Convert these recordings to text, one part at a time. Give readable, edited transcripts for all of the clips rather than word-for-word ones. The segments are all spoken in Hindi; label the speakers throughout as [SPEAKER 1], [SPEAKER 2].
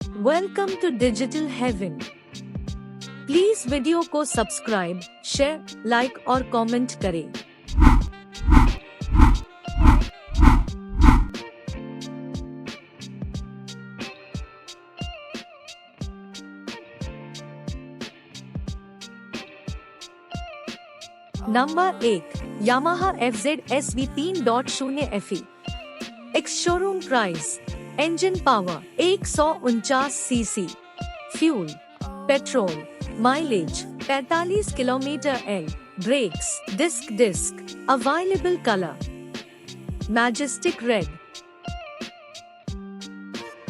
[SPEAKER 1] Welcome to digital heaven. Please video को सब्सक्राइब, शेयर, लाइक और कमेंट करें। Number 1, Yamaha FZ SV 3.0 FE। Ex showroom price. Engine power 149 CC, fuel petrol, mileage 45 kilometre L, brakes disc, available colour majestic red,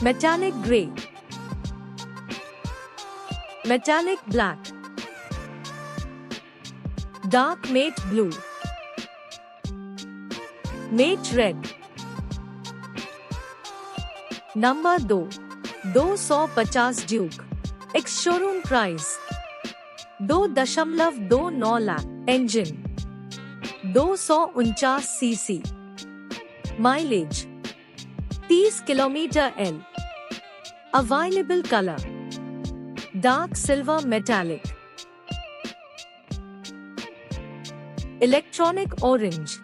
[SPEAKER 1] metallic grey, metallic black, dark matte blue, matte red. Number 2, 250 Duke. Ex showroom price 2.29 lakh, engine 249 CC, mileage 30 kilometre L, available colour dark silver metallic, electronic orange.